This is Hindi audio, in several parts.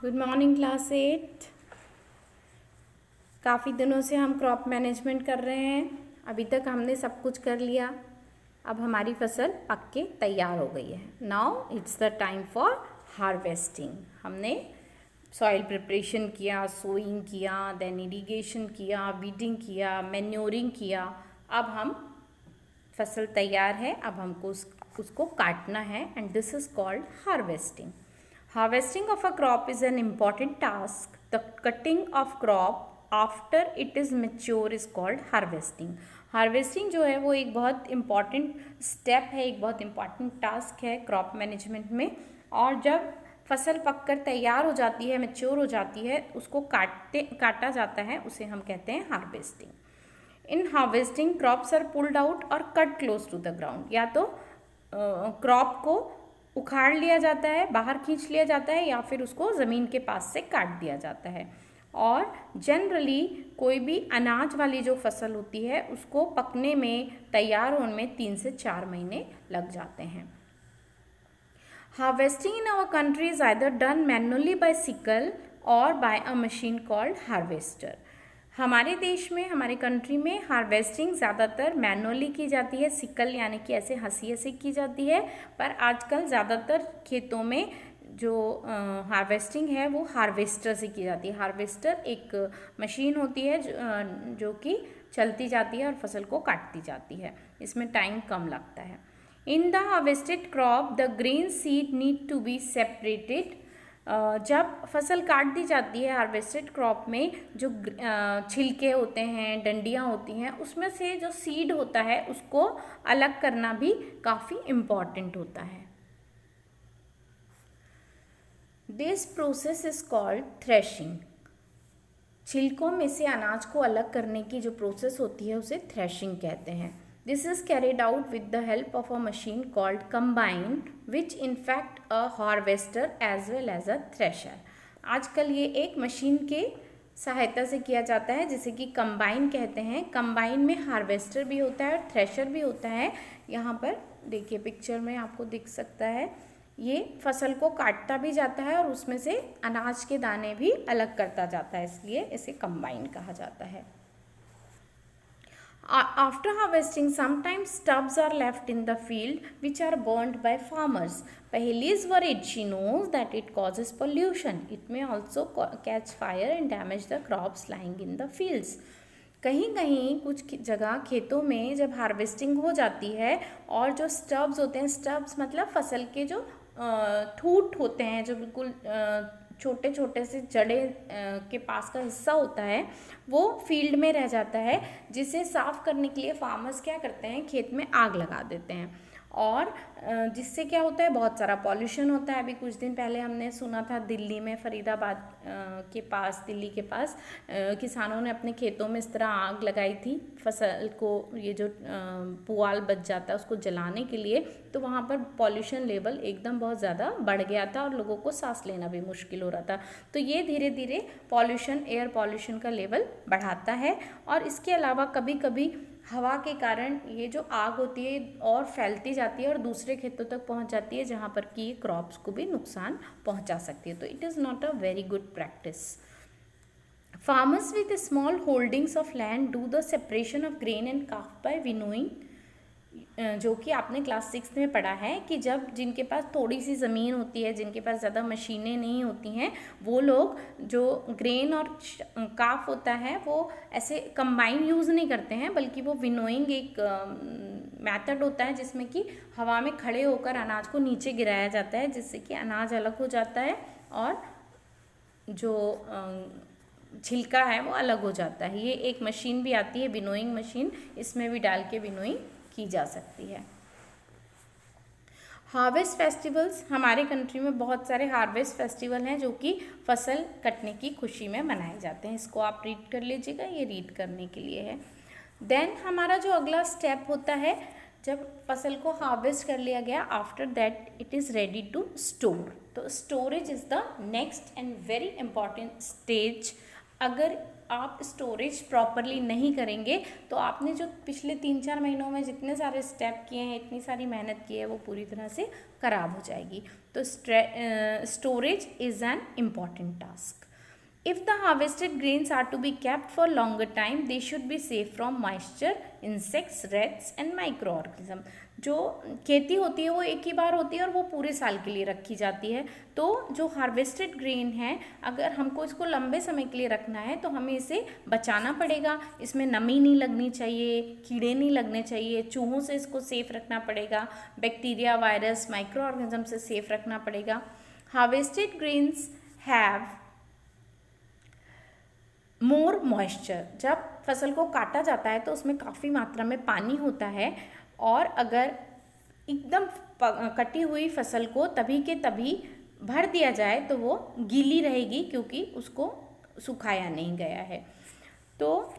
Good morning class 8। काफ़ी दिनों से हम क्रॉप मैनेजमेंट कर रहे हैं। अभी तक हमने सब कुछ कर लिया। अब हमारी फसल पक के तैयार हो गई है। Now it's the time for harvesting. हमने सॉइल प्रिपरेशन किया, सोइंग किया, देन इरिगेशन किया, वीडिंग किया, मैन्योरिंग किया। अब हम फसल तैयार है, अब हमको उसको काटना है and this is called harvesting. Harvesting of a crop is an important task. The cutting of crop after it is mature is called harvesting. Harvesting जो है वो एक बहुत इम्पॉर्टेंट स्टेप है, एक बहुत इम्पॉर्टेंट टास्क है क्रॉप मैनेजमेंट में. और जब फसल पककर तैयार हो जाती है, मैच्योर हो जाती है, उसको काटा जाता है, उसे हम कहते हैं harvesting. In harvesting crops are pulled out और cut close to the ground. या तो क्रॉप को उखाड़ लिया जाता है, बाहर खींच लिया जाता है, या फिर उसको ज़मीन के पास से काट दिया जाता है. और जनरली कोई भी अनाज वाली जो फसल होती है उसको पकने में, तैयार होने में 3 से 4 महीने लग जाते हैं. Harvesting in our country is either done manually by sickle और by a machine called harvester. हमारे देश में, हमारे कंट्री में हार्वेस्टिंग ज़्यादातर मैनुअली की जाती है, सिकल यानी कि ऐसे हंसी से की जाती है. पर आजकल ज़्यादातर खेतों में जो हार्वेस्टिंग है वो हार्वेस्टर से की जाती है. हार्वेस्टर एक मशीन होती है जो कि चलती जाती है और फसल को काटती जाती है. इसमें टाइम कम लगता है. In the harvested crop the grain seed need to be separated. जब फसल काट दी जाती है हार्वेस्टेड क्रॉप में, जो छिलके होते हैं, डंडियाँ होती हैं, उसमें से जो सीड होता है उसको अलग करना भी काफ़ी इम्पॉर्टेंट होता है. This process is called threshing. छिलकों में से अनाज को अलग करने की जो प्रोसेस होती है उसे थ्रेशिंग कहते हैं. This is carried out with the help of a machine called combine, which in fact a harvester as well as a thresher. आजकल ये एक मशीन के सहायता से किया जाता है जिसे कि कंबाइन कहते हैं. कंबाइन में हार्वेस्टर भी होता है और थ्रेशर भी होता है. यहाँ पर देखिए पिक्चर में आपको दिख सकता है. ये फसल को काटता भी जाता है और उसमें से अनाज के दाने भी अलग करता जाता है, इसलिए इसे कंबाइन कहा जाता है. After harvesting, sometimes stubs are left in the field which are burned by farmers. Paheli is worried. She knows that it causes pollution. It may also catch fire and damage the crops lying in the fields. कहीं कहीं कुछ जगह खेतों में जब हार्वेस्टिंग हो जाती है और जो स्टब्स होते हैं, स्टब्स मतलब फसल के जो ठूंठ होते हैं, जो बिल्कुल छोटे छोटे से जड़े के पास का हिस्सा होता है, वो फील्ड में रह जाता है, जिसे साफ़ करने के लिए फार्मर्स क्या करते हैं, खेत में आग लगा देते हैं. और जिससे क्या होता है, बहुत सारा पॉल्यूशन होता है. अभी कुछ दिन पहले हमने सुना था दिल्ली में, फरीदाबाद के पास, दिल्ली के पास किसानों ने अपने खेतों में इस तरह आग लगाई थी फसल को, ये जो पुआल बच जाता है उसको जलाने के लिए. तो वहाँ पर पॉल्यूशन लेवल एकदम बहुत ज़्यादा बढ़ गया था और लोगों को सांस लेना भी मुश्किल हो रहा था. तो ये धीरे धीरे पॉल्यूशन, एयर पॉल्यूशन का लेवल बढ़ाता है. और इसके अलावा कभी कभी हवा के कारण ये जो आग होती है और फैलती जाती है और दूसरे खेतों तक पहुंच जाती है, जहां पर कि ये क्रॉप्स को भी नुकसान पहुंचा सकती है. तो it is not a very good practice. Farmers with small holdings of land do the separation of grain and chaff by winnowing. जो कि आपने क्लास 6 में पढ़ा है कि जब जिनके पास थोड़ी सी ज़मीन होती है, जिनके पास ज़्यादा मशीनें नहीं होती हैं, वो लोग जो ग्रेन और काफ होता है वो ऐसे कंबाइन यूज़ नहीं करते हैं, बल्कि वो विनोइंग एक मेथड होता है जिसमें कि हवा में खड़े होकर अनाज को नीचे गिराया जाता है, जिससे कि अनाज अलग हो जाता है और जो छिलका है वो अलग हो जाता है. ये एक मशीन भी आती है, विनोइंग मशीन, इसमें भी डाल के विनोइंग की जा सकती है. Harvest festivals. हमारे कंट्री में बहुत सारे हार्वेस्ट फेस्टिवल हैं जो कि फसल कटने की खुशी में मनाए जाते हैं. इसको आप रीड कर लीजिएगा, ये रीड करने के लिए है. देन हमारा जो अगला स्टेप होता है, जब फसल को हार्वेस्ट कर लिया गया, after that it is ready to store. तो storage is the next and very important stage अगर आप स्टोरेज प्रॉपरली नहीं करेंगे तो आपने जो पिछले 3-4 महीनों में जितने सारे स्टेप किए हैं, इतनी सारी मेहनत की है, वो पूरी तरह से ख़राब हो जाएगी। तो storage is an important task. If the harvested grains are to be kept for longer time, they should be safe from moisture, insects, rats and microorganism. जो खेती होती है वो एक ही बार होती है और वो पूरे साल के लिए रखी जाती है। तो जो हार्वेस्टेड ग्रेन है, अगर हमको इसको लंबे समय के लिए रखना है तो हमें इसे बचाना पड़ेगा। इसमें नमी नहीं लगनी चाहिए, कीड़े नहीं लगने चाहिए, चूहों से इसको सेफ रखना पड़ेगा, बैक्टीरिया, वायरस, माइक्रो ऑर्गेनिज्म से सेफ रखना पड़ेगा। Harvested grains have more moisture. जब फसल को काटा जाता है तो उसमें काफ़ी मात्रा में पानी होता है, और अगर एकदम कटी हुई फसल को तभी के तभी भर दिया जाए तो वो गीली रहेगी, क्योंकि उसको सुखाया नहीं गया है। तो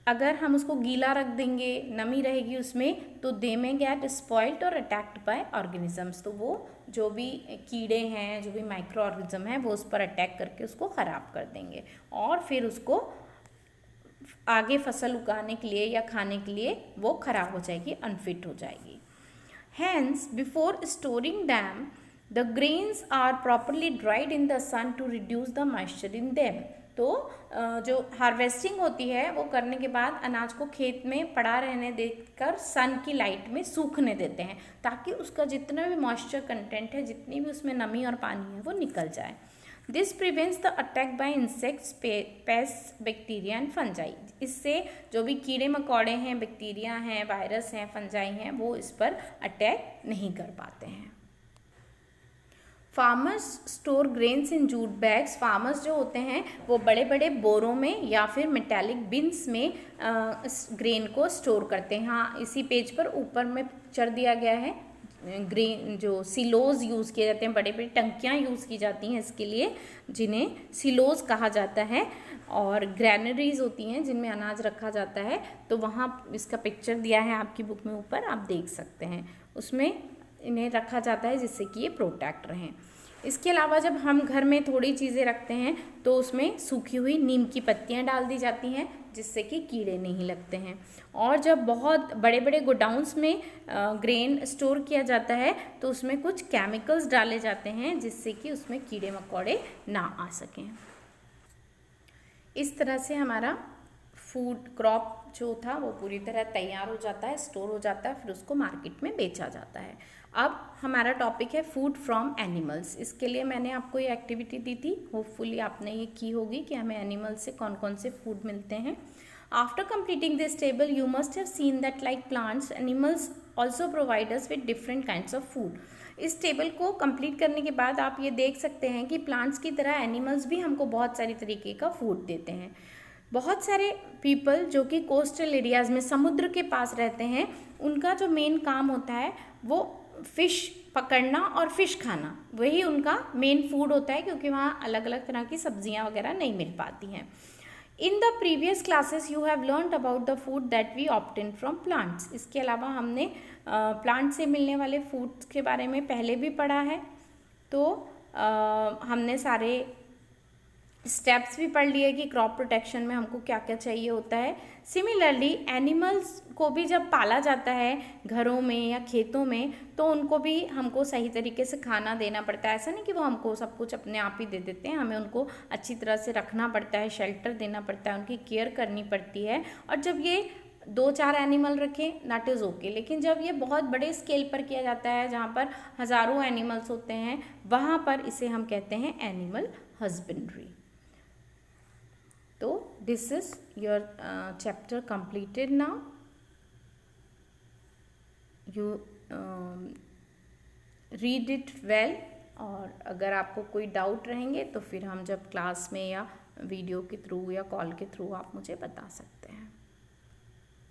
अगर हम उसको गीला रख देंगे, नमी रहेगी उसमें, तो दे में गेट स्पॉइल्ड और अटैक्ड बाय ऑर्गेनिजम्स। तो वो जो भी कीड़े हैं, जो भी माइक्रो ऑर्गेनिज्म हैं, वो उस पर अटैक करके उसको ख़राब कर देंगे और फिर उसको आगे फसल उगाने के लिए या खाने के लिए वो ख़राब हो जाएगी, अनफिट हो जाएगी। Hence before storing them the grains are properly dried in the sun to reduce the moisture in them. तो जो हार्वेस्टिंग होती है वो करने के बाद अनाज को खेत में पड़ा रहने देकर सन की लाइट में सूखने देते हैं, ताकि उसका जितना भी मॉइस्चर कंटेंट है, जितनी भी उसमें नमी और पानी है, वो निकल जाए। This prevents the attack by insects, paste, bacteria and fungi. इससे जो भी कीड़े मकोड़े हैं, बैक्टीरिया हैं, वायरस हैं, फंजाई हैं, वो इस पर अटैक नहीं कर पाते हैं। Farmers store grains in jute bags. Farmers जो होते हैं वो बड़े बड़े बोरों में या फिर मेटालिक बिन्स में ग्रेन को स्टोर करते हैं। हाँ, इसी पेज पर ऊपर में पिक्चर दिया गया है। ग्रेन जो सिलोज यूज़ किए जाते हैं, बड़े बड़े टंकियाँ यूज़ की जाती हैं इसके लिए, जिन्हें सिलोज कहा जाता है, और ग्रैनरीज होती हैं जिनमें अनाज रखा जाता है। तो वहाँ इसका पिक्चर दिया है आपकी बुक में ऊपर, आप देख सकते हैं। उसमें इन्हें रखा जाता है जिससे कि ये प्रोटेक्ट रहें। इसके अलावा जब हम घर में थोड़ी चीज़ें रखते हैं तो उसमें सूखी हुई नीम की पत्तियां डाल दी जाती हैं, जिससे कि कीड़े नहीं लगते हैं। और जब बहुत बड़े बड़े गोडाउंस में ग्रेन स्टोर किया जाता है तो उसमें कुछ केमिकल्स डाले जाते हैं, जिससे कि उसमें कीड़े मकोड़े ना आ सकें। इस तरह से हमारा फूड क्रॉप जो था वो पूरी तरह तैयार हो जाता है, स्टोर हो जाता है, फिर उसको मार्केट में बेचा जाता है। अब हमारा टॉपिक है फूड फ्रॉम एनिमल्स। इसके लिए मैंने आपको ये एक्टिविटी दी थी, होपफुली आपने ये की होगी कि हमें एनिमल्स से कौन कौन से फूड मिलते हैं। After completing this table you must have seen that like plants, animals also provide us with different kinds of food. इस टेबल को कंप्लीट करने के बाद आप ये देख सकते हैं कि प्लांट्स की तरह एनिमल्स भी हमको बहुत सारी तरीके का फूड देते हैं। बहुत सारे पीपल जो कि कोस्टल एरियाज़ में समुद्र के पास रहते हैं, उनका जो मेन काम होता है वो फ़िश पकड़ना और फ़िश खाना, वही उनका मेन फूड होता है, क्योंकि वहाँ अलग अलग तरह की सब्जियाँ वगैरह नहीं मिल पाती हैं। In the previous classes you have learned about the food that we obtain from plants. इसके अलावा हमने प्लांट से मिलने वाले फूड्स के बारे में पहले भी पढ़ा है। तो हमने सारे स्टेप्स भी पढ़ लिए कि क्रॉप प्रोटेक्शन में हमको क्या क्या चाहिए होता है। सिमिलरली एनिमल्स को भी जब पाला जाता है घरों में या खेतों में, तो उनको भी हमको सही तरीके से खाना देना पड़ता है। ऐसा नहीं कि वो हमको सब कुछ अपने आप ही दे देते हैं, हमें उनको अच्छी तरह से रखना पड़ता है, शेल्टर देना पड़ता है, उनकी केयर करनी पड़ती है। और जब ये 2-4 एनिमल रखें दैट इज़ ओके, लेकिन जब ये बहुत बड़े स्केल पर किया जाता है, जहाँ पर हज़ारों एनिमल्स होते हैं, वहाँ पर इसे हम कहते हैं एनिमल हस्बेंड्री। तो this is your chapter completed now. You read it well, और अगर आपको कोई डाउट रहेंगे तो फिर हम जब क्लास में या वीडियो के थ्रू या कॉल के थ्रू आप मुझे बता सकते हैं।